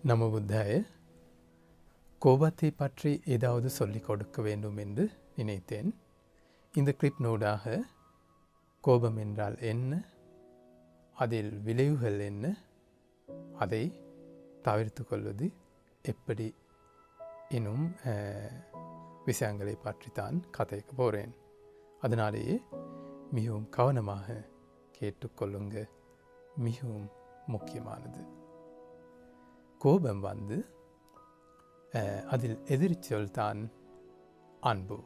நம புத்தாய. கோபத்தை பற்றி ஏதாவது சொல்லிக் கொடுக்க வேண்டும் என்று நினைத்தேன். இந்த கிளிப்னூடாக கோபம் என்றால் என்ன, அதில் விளைவுகள் என்ன, அதை தவிர்த்து கொள்வது எப்படி எனும் விஷயங்களை பற்றித்தான் கதைக்க போகிறேன். அதனாலேயே மிகவும் கவனமாக கேட்டுக்கொள்ளுங்க. மிகவும் முக்கியமானது. கோபம் அதில் எதிர்ச்சொல் தான் அன்பு,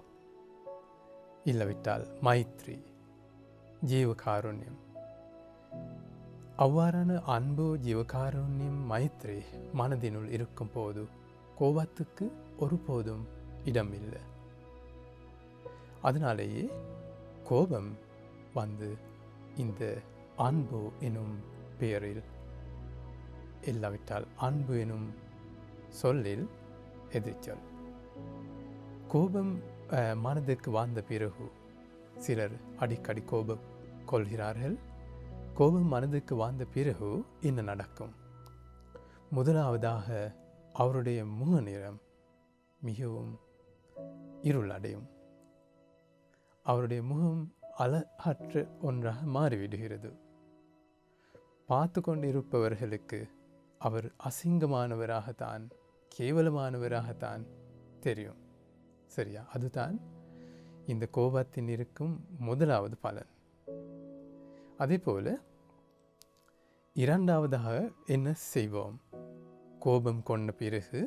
இல்லவிட்டால் மைத்ரி, ஜீவகாருண்யம். அவ்வாறான அன்பு, ஜீவகாருண்யம், மைத்ரி மனதினுள் இருக்கும் போது கோபத்துக்கு ஒருபோதும் இடமில்லை. அதனாலேயே கோபம் இந்த அன்பு எனும் பெயரில், இல்லாவிட்டால் அன்பு எனும் சொல்லில் எதிர்ச்சொல். கோபம் மனதுக்கு வந்த பிறகு சிலர் அடிக்கடி கோபம் கொள்கிறார்கள். கோபம் மனதுக்கு வந்த பிறகு என்ன நடக்கும்? முதலாவதாக அவருடைய முக நிறம் மிகவும் இருளடையும். அவருடைய முகம் அழகற்ற ஒன்றாக மாறிவிடுகிறது. பார்த்து கொண்டிருப்பவர்களுக்கு அவர் அசிங்கமானவராகத்தான், கேவலமானவராகத்தான் தெரியும். சரியா? அதுதான் இந்த கோபத்தின் இருக்கும் முதலாவது பலன். அதே போல இரண்டாவதாக என்ன செய்வோம்? கோபம் கொண்ட பிறகு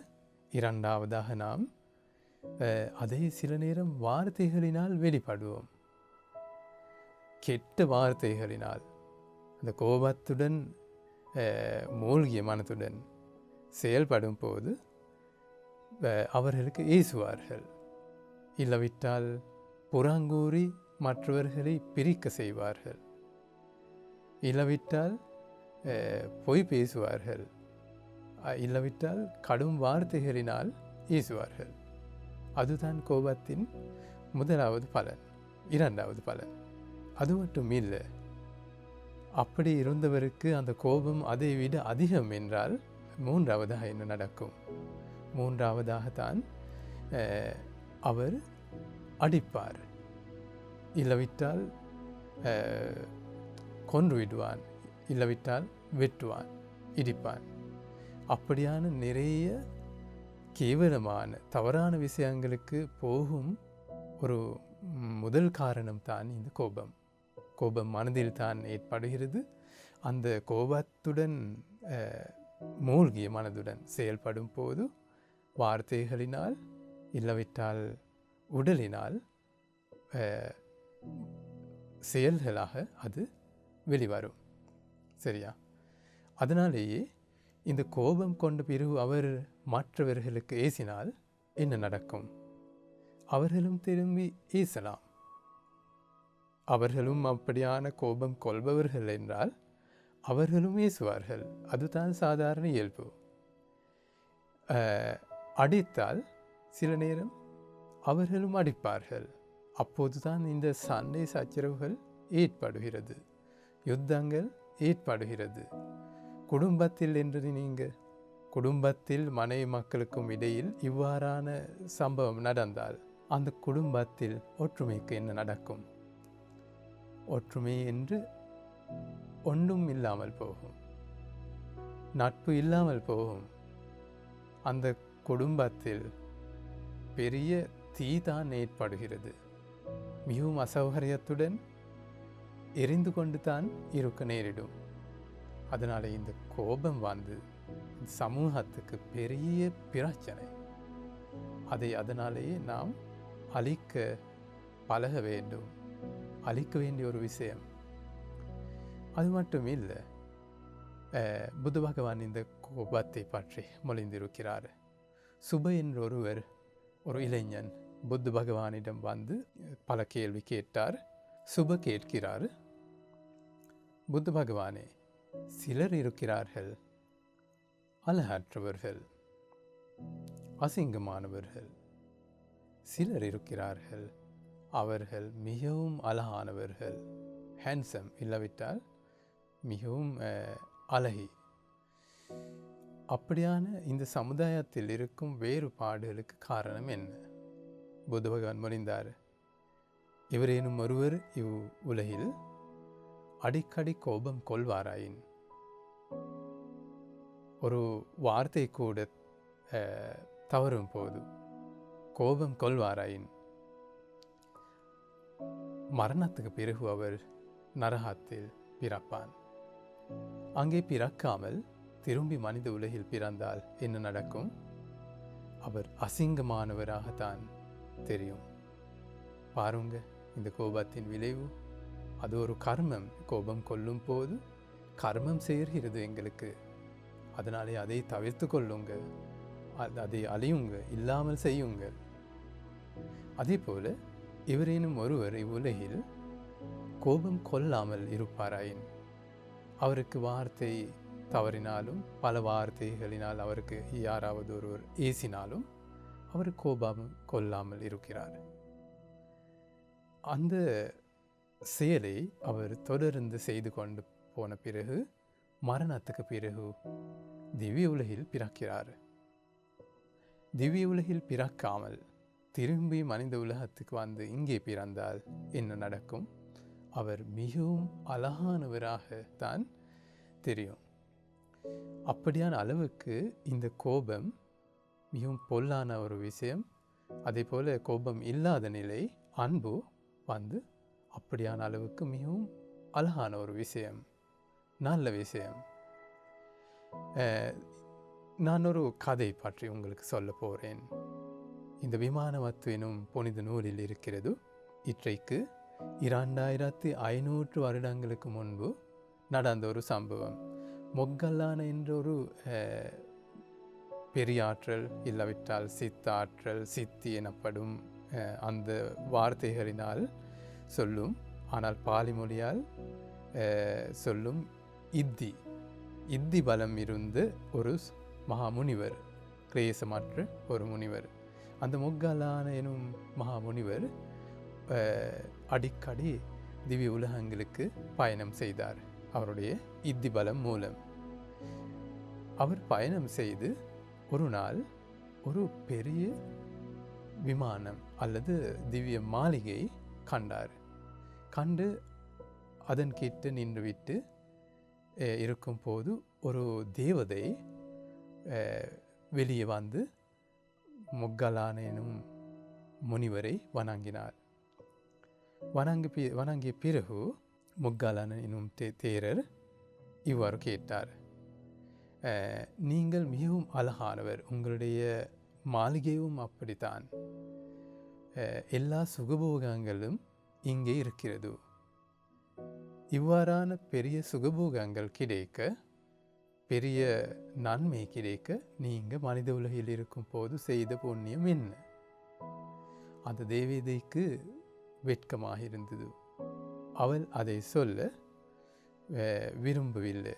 இரண்டாவதாக நாம் அதை சில நேரம் வார்த்தைகளினால் வெளிப்படுவோம். கெட்ட வார்த்தைகளினால், அந்த கோபத்துடன் மூழ்கிய மனத்துடன் செயல்படும் போது அவர்களுக்கு ஏசுவார்கள். இல்லவிட்டால் புறங்கூறி மற்றவர்களை பிரிக்க செய்வார்கள். இல்லவிட்டால் பொய் பேசுவார்கள். இல்லவிட்டால் கடும் வார்த்தைகளினால் ஏசுவார்கள். அதுதான் கோபத்தின் முதலாவது பலன். இரண்டாவது பலன் அது மட்டும் இல்லை. அப்படி இருந்தவருக்கு அந்த கோபம் அதை விட அதிகம் என்றால் மூன்றாவதாக என்ன நடக்கும்? மூன்றாவதாகத்தான் அவர் அடிப்பார். இல்லவிட்டால் கொன்று விடுவான். இல்லவிட்டால் வெட்டுவான், இடிப்பான். அப்படியான நிறைய கேவலமான தவறான விஷயங்களுக்கு போகும் ஒரு முதல் காரணம்தான் இந்த கோபம். கோபம் மனதில் தான் ஏற்படுகிறது. அந்த கோபத்துடன் மூழ்கிய மனதுடன் செயல்படும் போது வார்த்தைகளினால், இல்லவிட்டால் உடலினால் செயல்களாக அது வெளிவரும். சரியா? அதனாலேயே இந்த கோபம் கொண்ட பிறகு அவர் மற்றவர்களுக்கு ஏசினால் என்ன நடக்கும்? அவர்களும் திரும்பி ஏசலாம். அவர்களும் அப்படியான கோபம் கொள்பவர்கள் என்றால் அவர்களும் ஏசுவார்கள். அதுதான் சாதாரண இயல்பு. அடித்தால் சில நேரம் அவர்களும் அடிப்பார்கள். அப்போதுதான் இந்த சண்டை சச்சரவுகள் ஏற்படுகிறது, யுத்தங்கள் ஏற்படுகிறது. குடும்பத்தில் என்று நீங்கள் குடும்பத்தில் மனைவி மக்களுக்கும் இடையில் இவ்வாறான சம்பவம் நடந்தால் அந்த குடும்பத்தில் ஒற்றுமைக்கு என்ன நடக்கும்? ஒற்றுமை என்று ஒன்றும் இல்லாமல் போகும். நட்பு இல்லாமல் போகும். அந்த குடும்பத்தில் பெரிய தீதான் ஏற்படுகிறது. மிகவும் அசௌகரியத்துடன் எரிந்து கொண்டு தான் இருக்க நேரிடும். அதனால் இந்த கோபம் சமூகத்துக்கு பெரிய பிரச்சனை. அதனாலேயே நாம் அழிக்க பழக வேண்டும். அழிக்க வேண்டிய ஒரு விஷயம். அது மட்டும் இல்லை, புத்த பகவான் இந்த கோபத்தை பற்றி மொழிந்திருக்கிறார். சுப என்ற ஒரு இளைஞன் புத்த பகவானிடம் பல கேள்வி கேட்டார். சுப கேட்கிறார், புத்த பகவானே, சிலர் இருக்கிறார்கள் அழகற்றவர்கள், அசிங்கமானவர்கள். சிலர் இருக்கிறார்கள் அவர்கள் மிகவும் அழகானவர்கள், ஹேண்ட்ஸம், இல்லவிட்டால் மிகவும் அழகி. அப்படியான இந்த சமுதாயத்தில் இருக்கும் வேறுபாடுகளுக்கு காரணம் என்ன? புத்த பகவான் மொழிந்தார், இவரேனும் ஒருவர் இவ் உலகில் அடிக்கடி கோபம் கொள்வாராயின், ஒரு வார்த்தை கூட தவறும் போது கோபம் கொள்வாராயின், மரணத்துக்கு பிறகு அவர் நரகத்தில் பிறப்பான். அங்கே பிறக்காமல் திரும்பி மனித உலகில் பிறந்தால் என்ன நடக்கும்? அவர் அசிங்கமானவராகத்தான் தெரியும். பாருங்க, இந்த கோபத்தின் விளைவு. அது ஒரு கர்மம். கோபம் கொள்ளும் போது கர்மம் சேர்கிறது எங்களுக்கு. அதனாலே அதை தவிர்த்து கொள்ளுங்க, அதை அழியுங்க, இல்லாமல் செய்யுங்க. அதே போல இவரேனும் ஒருவர் இவ்வுலகில் கோபம் கொள்ளாமல் இருப்பாராயின், அவருக்கு வார்த்தை தவறினாலும் பல வார்த்தைகளினால் அவருக்கு யாராவது ஒருவர் ஏசினாலும் அவர் கோபம் கொள்ளாமல் இருக்கிறார். அந்த செயலை அவர் தொடர்ந்து செய்து கொண்டு போன பிறகு மரணத்துக்கு பிறகு திவ்ய உலகில் பிறக்கிறார். திவ்ய உலகில் பிறக்காமல் திரும்பி மனித உலகத்துக்கு வந்து இங்கே பிறந்தால் என்ன நடக்கும்? அவர் மிகவும் அழகானவராகத்தான் தெரியும். அப்படியான அளவுக்கு இந்த கோபம் மிகவும் பொல்லான ஒரு விஷயம். அதே போல கோபம் இல்லாத நிலை, அன்பு வந்து அப்படியான அளவுக்கு மிகவும் அழகான ஒரு விஷயம், நல்ல விஷயம். நான் ஒரு கதை பற்றி உங்களுக்கு சொல்ல போகிறேன். இந்த விமானவத்து எனும் புனித நூலில் இருக்கிறது. இன்றைக்கு 2500 வருடங்களுக்கு முன்பு நடந்த ஒரு சம்பவம். மொக்கல்லான என்ற ஒரு பெரியாற்றல், இல்லாவிட்டால் சித்தாற்றல், சித்தி எனப்படும் அந்த வார்த்தைகளினால் சொல்லும், ஆனால் பாலி மொழியால் சொல்லும் இத்தி பலம் இருந்து ஒரு மகாமுனிவர், கிரேசமற்ற ஒரு முனிவர். அந்த மொக்கல்லான எனும் மகாமுனிவர் அடிக்கடி திவ்ய உலகங்களுக்கு பயணம் செய்தார். அவருடைய இத்தி பலம் மூலம் அவர் பயணம் செய்து ஒரு நாள் ஒரு பெரிய விமானம் அல்லது திவ்ய மாளிகை கண்டார். கண்டு அதன் கிட்ட நின்றுவிட்டு இருக்கும் போது ஒரு தேவதை வெளியே வந்து மொக்கல்லான எனும் முனிவரை வணங்கினார். வணங்கிய பிறகு மொக்கல்லான எனும் தேரர் இவ்வாறு கேட்டார், நீங்கள் மிகவும் அழகானவர், உங்களுடைய மாளிகையும் அப்படித்தான், எல்லா சுகபோகங்களும் இங்கே இருக்கிறது. இவ்வாறான பெரிய சுகபோகங்கள் கிடைக்க, பெரிய நன்மை கிடைக்க நீங்கள் மனித உலகில் இருக்கும் போது செய்த புண்ணியம் என்ன? அந்த தேவதைக்கு வெட்கமாக இருந்தது. அவள் அதை சொல்ல விரும்பவில்லை.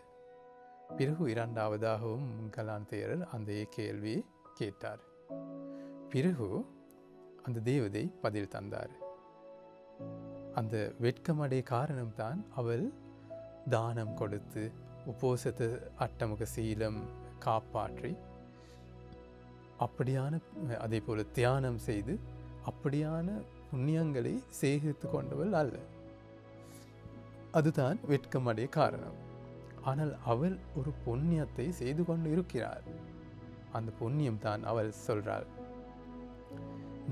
பிறகு இரண்டாவதாகவும் மொக்கல்லான தேரர் அந்த கேள்வியை கேட்டார். பிறகு அந்த தேவதை பதில் தந்தார். அந்த வெட்கமடைய காரணம்தான் அவள் தானம் கொடுத்து உபோசத்தை அட்டமுக சீலம் காப்பாற்றி அப்படியான, அதே போல தியானம் செய்து அப்படியான புண்ணியங்களை சேகரித்து கொண்டவள் அல்ல. அதுதான் வெட்கமடைய காரணம். ஆனால் அவள் ஒரு புண்ணியத்தை செய்து கொண்டு இருக்கிறாள். அந்த புண்ணியம் தான் அவள் சொல்றாள்,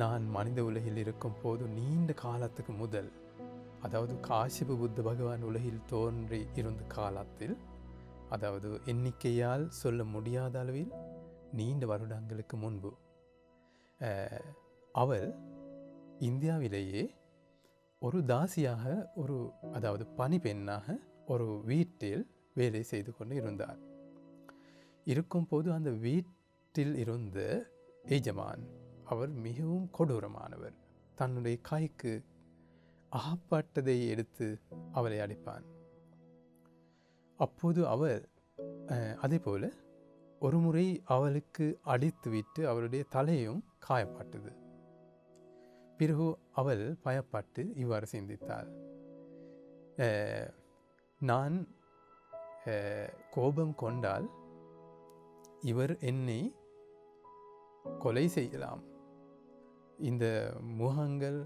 நான் மனித உலகில் இருக்கும் போது நீண்ட காலத்துக்கு முதல், அதாவது காசிப புத்த பகவான் உலகில் தோன்றி இருந்த காலத்தில், அதாவது எண்ணிக்கையால் சொல்ல முடியாத அளவில் நீண்ட வருடங்களுக்கு முன்பு அவள் இந்தியாவிலேயே ஒரு தாசியாக, அதாவது பணிப்பெண்ணாக ஒரு வீட்டில் வேலை செய்து கொண்டு இருந்தார். இருக்கும்போது அந்த வீட்டில் இருந்த எஜமான் அவர் மிகவும் கொடூரமானவர். தன்னுடைய கைக்கு அகப்பட்டதை எடுத்து அவளை அடிப்பான். அப்போது அவள் அதே போல ஒரு முறை அவளுக்கு அடித்துவிட்டு அவளுடைய தலையும் காயப்பட்டது. பிறகு அவள் பயப்பட்டு இவ்வாறு சிந்தித்தாள், நான் கோபம் கொண்டால் இவர் என்னை கொலை செய்யலாம், இந்த முகங்கள்,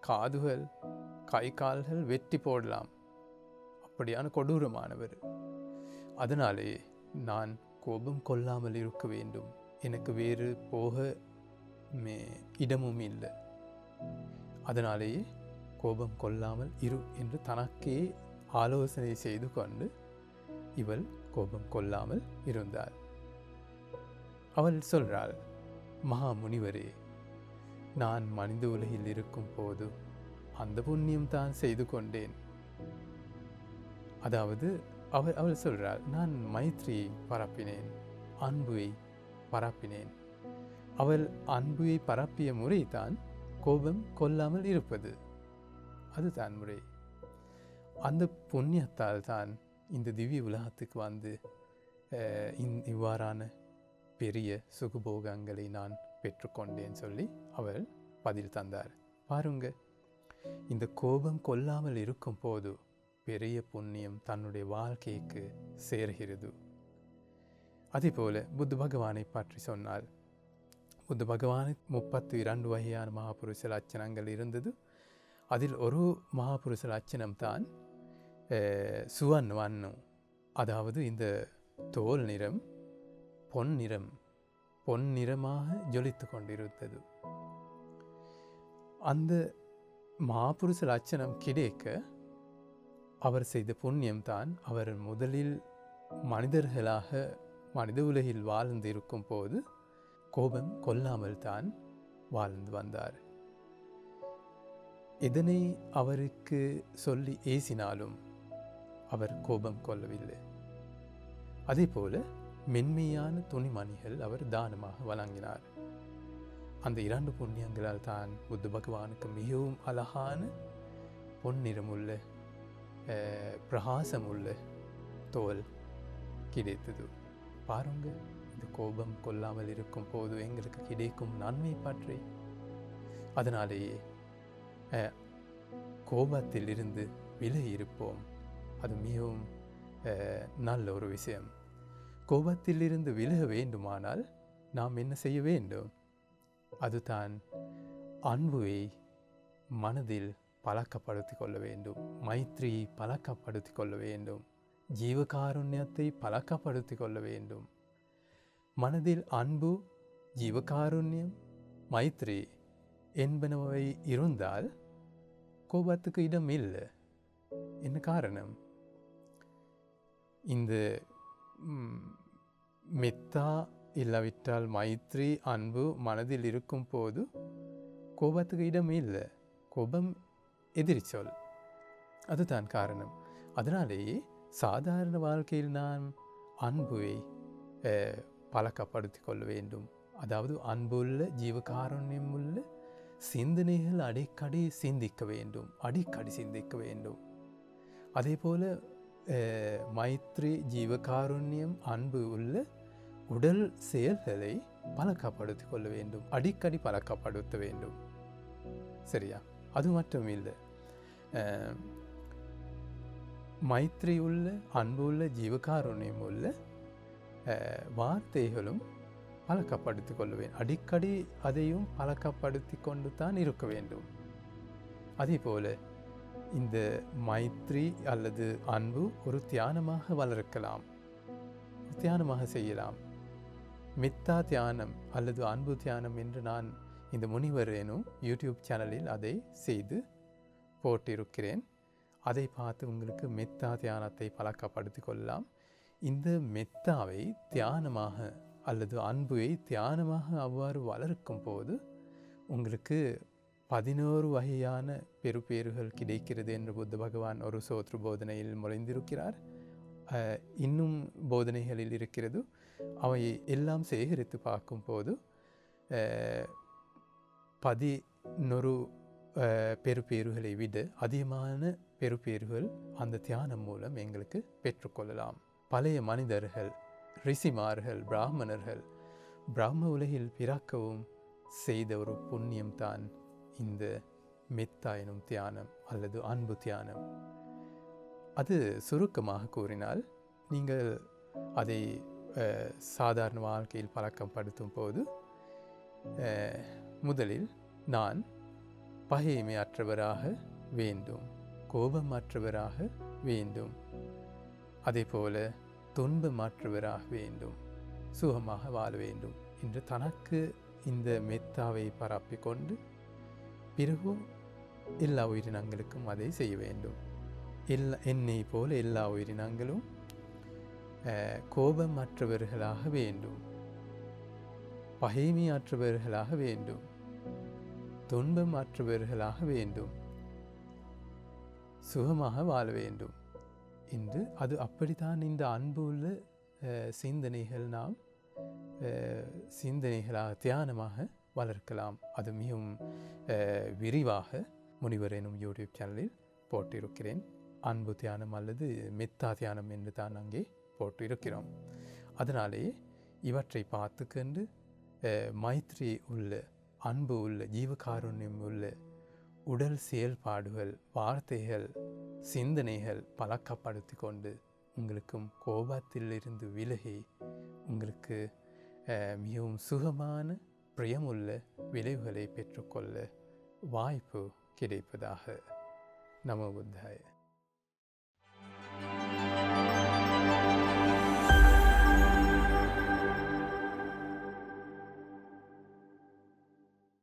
காதுகள், கை கால்கள் வெட்டி போடலாம், அப்படியான கொடூரமானவர். அதனாலே நான் கோபம் கொள்ளாமல் இருக்க வேண்டும், எனக்கு வேறு போக இடமும் இல்லை, அதனாலேயே கோபம் கொள்ளாமல் இரு என்று தனக்கே ஆலோசனை செய்து கொண்டு இவள் கோபம் கொள்ளாமல் இருந்தாள். அவள் சொல்றாள், மகா முனிவரே, நான் மனித உலகில் இருக்கும் போது அந்த புண்ணியம் தான் செய்து கொண்டேன். அதாவது அவள் சொல்றாள், நான் மைத்ரியை பரப்பினேன், அன்புவை பரப்பினேன். அவள் அன்புவை பரப்பிய முறை தான் கோபம் கொள்ளாமல் இருப்பது, அதுதான் முறை. அந்த புண்ணியத்தால் தான் இந்த திவ்ய உலகத்துக்கு வந்து இவ்வாறான பெரிய சுகபோகங்களை நான் பெற்றுக்கொண்டேன் சொல்லி அவள் பதில் தந்தார். பாருங்க, இந்த கோபம் கொள்ளாமல் இருக்கும் போது பெரிய புண்ணியம் தன்னுடைய வாழ்க்கைக்கு சேர்கிறது. அதே போல புத்த பகவானை பற்றி சொன்னால், புத்த பகவானுக்கு 32 வகையான மகாபுருஷ லட்சணங்கள் இருந்தது. அதில் ஒரு மகாபுருஷ லட்சணம் தான் சுவன் வண்ணம், அதாவது இந்த தோல் நிறம் பொன் நிறமாக ஜொலித்து கொண்டிருந்தது. அந்த மகாபுருஷ லட்சணம் கிடைக்க அவர் செய்த புண்ணியம்தான் அவர் முதலில் மனிதர்களாக மனித உலகில் வாழ்ந்திருக்கும் போது கோபம் கொள்ளாமல் தான் வாழ்ந்து வந்தார். இதனை அவருக்கு சொல்லி ஏசினாலும் அவர் கோபம் கொள்ளவில்லை. அதே போல மென்மையான துணிமணிகள் அவர் தானமாக வழங்கினார். அந்த 2 புண்ணியங்களால் தான் புத்த பகவானுக்கு மிகவும் அழகான பொன்னிறமுள்ள பிரகாசமுள்ள தோல் கிடைத்தது. பாருங்க, இந்த கோபம் கொள்ளாமல் இருக்கும் போது எங்களுக்கு கிடைக்கும் நன்மை பற்றி. அதனாலேயே கோபத்தில் இருந்து விலகி இருப்போம், அது மிகவும் நல்ல ஒரு விஷயம். கோபத்தில் இருந்து விலக வேண்டுமானால் நாம் என்ன செய்ய வேண்டும்? அதுதான் அன்புவை மனதில் பழக்கப்படுத்தி கொள்ள வேண்டும், மைத்ரியை பழக்கப்படுத்தி கொள்ள வேண்டும், ஜீவகாருண்யத்தை பழக்கப்படுத்தி கொள்ள வேண்டும். மனதில் அன்பு, ஜீவகாருண்யம், மைத்ரி என்பனவை இருந்தால் கோபத்துக்கு இடம் இல்லை. என்ன காரணம்? இந்த மெத்தா இல்லாவிட்டால் மைத்ரி, அன்பு மனதில் இருக்கும் போது கோபத்துக்கு இடம் இல்லை. கோபம் எதிர்ச்சொல், அதுதான் காரணம். அதனாலேயே சாதாரண வாழ்க்கையில் நாம் அன்புவை பழக்கப்படுத்தி கொள்ள வேண்டும். அதாவது அன்புள்ள ஜீவகாருண்யம் உள்ள சிந்தனைகள் அடிக்கடி சிந்திக்க வேண்டும். அதே போல மைத்ரி, ஜீவகாருண்யம், அன்பு உள்ள உடல் செயல்களை பழக்கப்படுத்தி கொள்ள வேண்டும், அடிக்கடி பழக்கப்படுத்த வேண்டும். சரியா? அது மட்டும் இல்லை, மைத்ரி உள்ள, அன்பு உள்ள, ஜீவகாருண்யம் உள்ள வார்த்தைகளும் பழக்கப்படுத்தி கொள்ள வேண்டும். அடிக்கடி அதையும் பழக்கப்படுத்தி கொண்டு தான் இருக்க வேண்டும். அதே போல இந்த மைத்ரி அல்லது அன்பு ஒரு தியானமாக வளர்க்கலாம், தியானமாக செய்யலாம். மித்தா தியானம் அல்லது அன்பு தியானம் என்று நான் இந்த முனிவர் எனும் யூடியூப் சேனலில் அதை செய்து போட்டிருக்கிறேன். அதை பார்த்து உங்களுக்கு மெத்தா தியானத்தை பழக்கப்படுத்தி கொள்ளலாம். இந்த மெத்தாவை தியானமாக அல்லது அன்புவை தியானமாக அவ்வாறு வளர்க்கும் போது உங்களுக்கு 11 வகையான பெறுபேறுகள் கிடைக்கிறது என்று புத்த பகவான் ஒரு சோத்ரு போதனையில் முறைந்திருக்கிறார். இன்னும் போதனைகளில் இருக்கிறது. அவை எல்லாம் சேகரித்து பார்க்கும்போது 11 பெறுபேறுகளை விட அதிகமான பெறுபேறுகள் அந்த தியானம் மூலம் எங்களுக்கு பெற்றுக்கொள்ளலாம். பழைய மனிதர்கள், ரிஷிமார்கள், பிராமணர்கள் பிராம உலகில் பிறக்கவும் செய்த ஒரு புண்ணியம்தான் இந்த மெத்தா எனும் தியானம் அல்லது அன்பு தியானம். அது சுருக்கமாக கூறினால், நீங்கள் அதை சாதாரண வாழ்க்கையில் பழக்கப்படுத்தும் போது முதலில் நான் பகைமையற்றவராக வேண்டும், கோபமற்றவராக வேண்டும், அதே போல துன்பமற்றவராக வேண்டும், சுகமாக வாழ வேண்டும் என்று தனக்கு இந்த மெத்தாவை பரப்பிக்கொண்டு பிறகு எல்லா உயிரினங்களுக்கும் அதை செய்ய வேண்டும். என்னை போல எல்லா உயிரினங்களும் கோபமற்றவர்களாக வேண்டும், பகைமையற்றவர்களாக வேண்டும், துன்பமற்றவர்களாக வேண்டும், சுகமாக வாழ வேண்டும் என்று அது அப்படித்தான் இந்த அன்பு உள்ள சிந்தனைகள் நாம் சிந்தனைகளாக தியானமாக வளர்க்கலாம். அது மிகவும் விரிவாக முனிவர் எனும் யூடியூப் சேனலில் போட்டிருக்கிறேன். அன்பு தியானம் அல்லது மெத்தா தியானம் என்று தான் அங்கே போட்டிருக்கிறோம். அதனாலே இவற்றை பார்த்துக்கொண்டு மைத்ரி உள்ள, அன்பு உள்ள, ஜீவகாருண்யம் உள்ள உடல் செயல்பாடுகள், வார்த்தைகள், சிந்தனைகள் பழக்கப்படுத்தி கொண்டு உங்களுக்கும் கோபத்திலிருந்து விலகி உங்களுக்கு மிகவும் சுகமான பிரியமுள்ள விளைவுகளை பெற்றுக்கொள்ள வாய்ப்பு கிடைப்பதாக. நமோ புத்தாய.